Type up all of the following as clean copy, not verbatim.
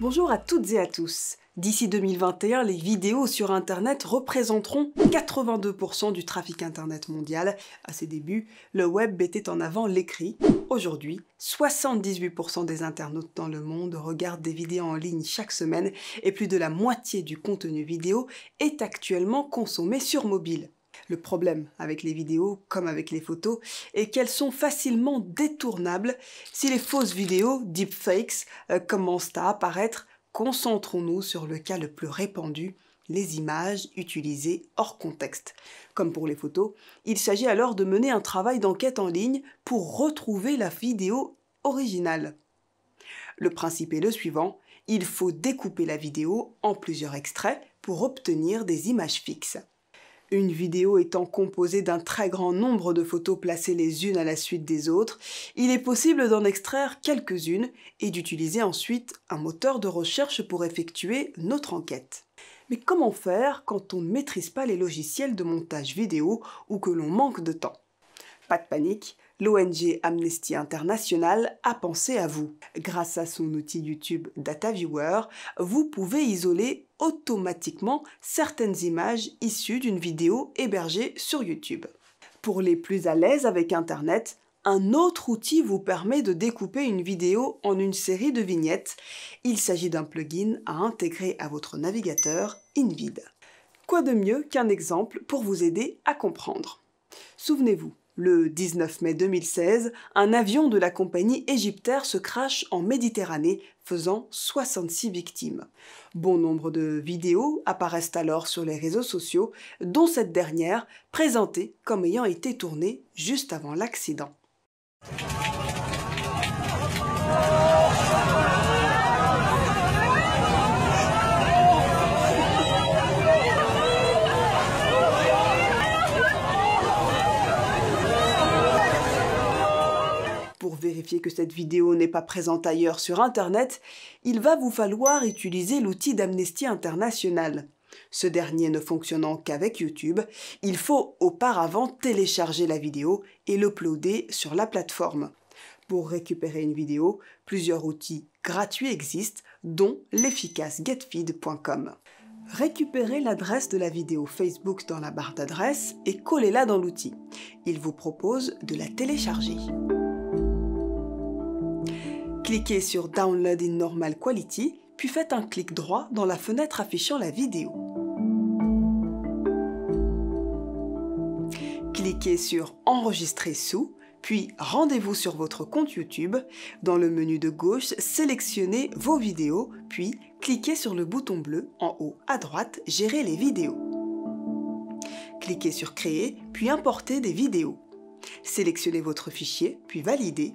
Bonjour à toutes et à tous. D'ici 2021, les vidéos sur Internet représenteront 82% du trafic Internet mondial. À ses débuts, le web mettait en avant l'écrit. Aujourd'hui, 78% des internautes dans le monde regardent des vidéos en ligne chaque semaine et plus de la moitié du contenu vidéo est actuellement consommé sur mobile. Le problème avec les vidéos, comme avec les photos, est qu'elles sont facilement détournables. Si les fausses vidéos, deepfakes, commencent à apparaître, concentrons-nous sur le cas le plus répandu, les images utilisées hors contexte. Comme pour les photos, il s'agit alors de mener un travail d'enquête en ligne pour retrouver la vidéo originale. Le principe est le suivant, il faut découper la vidéo en plusieurs extraits pour obtenir des images fixes. Une vidéo étant composée d'un très grand nombre de photos placées les unes à la suite des autres, il est possible d'en extraire quelques-unes et d'utiliser ensuite un moteur de recherche pour effectuer notre enquête. Mais comment faire quand on ne maîtrise pas les logiciels de montage vidéo ou que l'on manque de temps? Pas de panique, l'ONG Amnesty International a pensé à vous. Grâce à son outil YouTube DataViewer, vous pouvez isoler automatiquement certaines images issues d'une vidéo hébergée sur YouTube. Pour les plus à l'aise avec Internet, un autre outil vous permet de découper une vidéo en une série de vignettes. Il s'agit d'un plugin à intégrer à votre navigateur InVid. Quoi de mieux qu'un exemple pour vous aider à comprendre? Souvenez-vous, le 19 mai 2016, un avion de la compagnie Egyptair se crache en Méditerranée, faisant 66 victimes. Bon nombre de vidéos apparaissent alors sur les réseaux sociaux, dont cette dernière, présentée comme ayant été tournée juste avant l'accident. Pour vérifier que cette vidéo n'est pas présente ailleurs sur Internet, il va vous falloir utiliser l'outil d'Amnesty International. Ce dernier ne fonctionnant qu'avec YouTube, il faut auparavant télécharger la vidéo et l'uploader sur la plateforme. Pour récupérer une vidéo, plusieurs outils gratuits existent, dont l'efficace getfeed.com. Récupérez l'adresse de la vidéo Facebook dans la barre d'adresse et collez-la dans l'outil. Il vous propose de la télécharger. Cliquez sur Download in Normal Quality, puis faites un clic droit dans la fenêtre affichant la vidéo. Cliquez sur Enregistrer sous, puis rendez-vous sur votre compte YouTube. Dans le menu de gauche, sélectionnez vos vidéos, puis cliquez sur le bouton bleu en haut à droite, Gérer les vidéos. Cliquez sur Créer, puis Importer des vidéos. Sélectionnez votre fichier, puis Valider.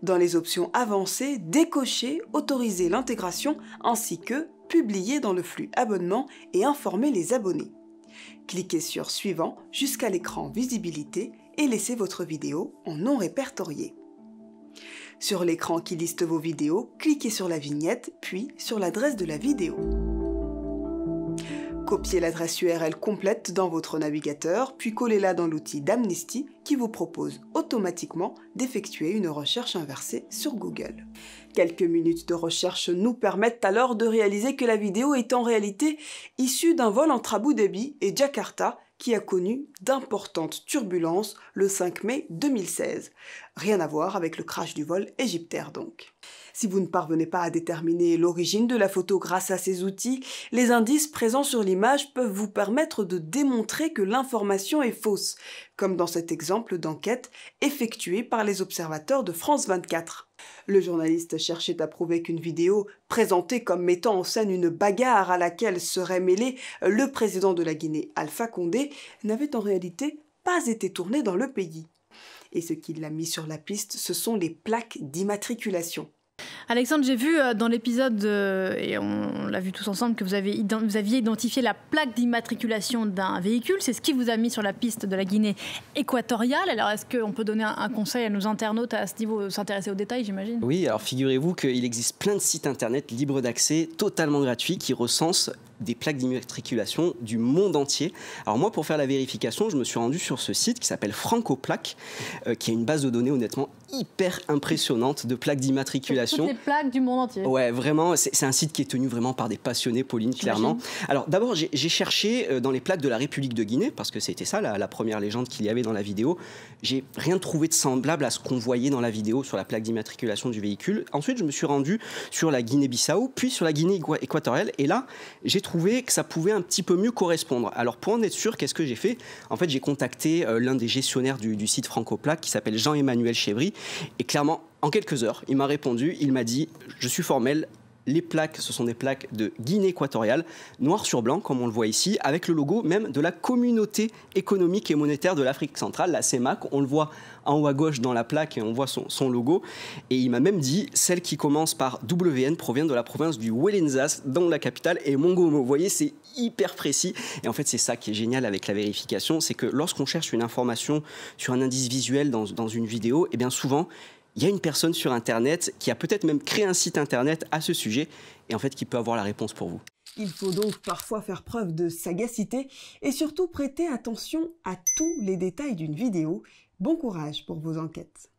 Dans les options avancées, décochez Autoriser l'intégration ainsi que Publier dans le flux abonnement et informer les abonnés. Cliquez sur Suivant jusqu'à l'écran Visibilité et laissez votre vidéo en non répertorié. Sur l'écran qui liste vos vidéos, cliquez sur la vignette puis sur l'adresse de la vidéo. Copiez l'adresse URL complète dans votre navigateur, puis collez-la dans l'outil d'Amnesty qui vous propose automatiquement d'effectuer une recherche inversée sur Google. Quelques minutes de recherche nous permettent alors de réaliser que la vidéo est en réalité issue d'un vol entre Abu Dhabi et Jakarta qui a connu d'importantes turbulences le 5 mai 2016. Rien à voir avec le crash du vol Egyptair donc. Si vous ne parvenez pas à déterminer l'origine de la photo grâce à ces outils, les indices présents sur l'image peuvent vous permettre de démontrer que l'information est fausse, comme dans cet exemple d'enquête effectué par les observateurs de France 24. Le journaliste cherchait à prouver qu'une vidéo présentée comme mettant en scène une bagarre à laquelle serait mêlé le président de la Guinée, Alpha Condé, n'avait en réalité pas été tournée dans le pays. Et ce qui l'a mis sur la piste, ce sont les plaques d'immatriculation. Alexandre, j'ai vu dans l'épisode, et on l'a vu tous ensemble, que vous aviez identifié la plaque d'immatriculation d'un véhicule. C'est ce qui vous a mis sur la piste de la Guinée équatoriale. Alors, est-ce qu'on peut donner un conseil à nos internautes à ce niveau, s'intéresser aux détails, j'imagine? Oui, alors figurez-vous qu'il existe plein de sites internet libres d'accès, totalement gratuits, qui recensent des plaques d'immatriculation du monde entier. Alors moi, pour faire la vérification, je me suis rendu sur ce site qui s'appelle Francoplaque, qui a une base de données honnêtement hyper impressionnante de plaques d'immatriculation. Toutes les plaques du monde entier. Ouais, vraiment, c'est un site qui est tenu vraiment par des passionnés, Pauline, clairement. Alors d'abord, j'ai cherché dans les plaques de la République de Guinée, parce que c'était ça la première légende qu'il y avait dans la vidéo. J'ai rien trouvé de semblable à ce qu'on voyait dans la vidéo sur la plaque d'immatriculation du véhicule. Ensuite, je me suis rendu sur la Guinée-Bissau, puis sur la Guinée équatoriale, et là, j'ai trouvé que ça pouvait un petit peu mieux correspondre. Alors pour en être sûr, qu'est-ce que j'ai fait? En fait, j'ai contacté l'un des gestionnaires du site Francoplaque, qui s'appelle Jean-Emmanuel Chevry, et clairement, en quelques heures, il m'a répondu, il m'a dit « Je suis formel, les plaques, ce sont des plaques de Guinée équatoriale, noir sur blanc, comme on le voit ici, avec le logo même de la Communauté économique et monétaire de l'Afrique centrale, la CEMAC. On le voit en haut à gauche dans la plaque et on voit son logo. Et il m'a même dit, celle qui commence par WN provient de la province du Ouelenzas, dans la capitale, et Mongomo. Vous voyez, c'est hyper précis. Et en fait, c'est ça qui est génial avec la vérification, c'est que lorsqu'on cherche une information sur un indice visuel dans une vidéo, et bien souvent, il y a une personne sur Internet qui a peut-être même créé un site Internet à ce sujet et en fait qui peut avoir la réponse pour vous. Il faut donc parfois faire preuve de sagacité et surtout prêter attention à tous les détails d'une vidéo. Bon courage pour vos enquêtes.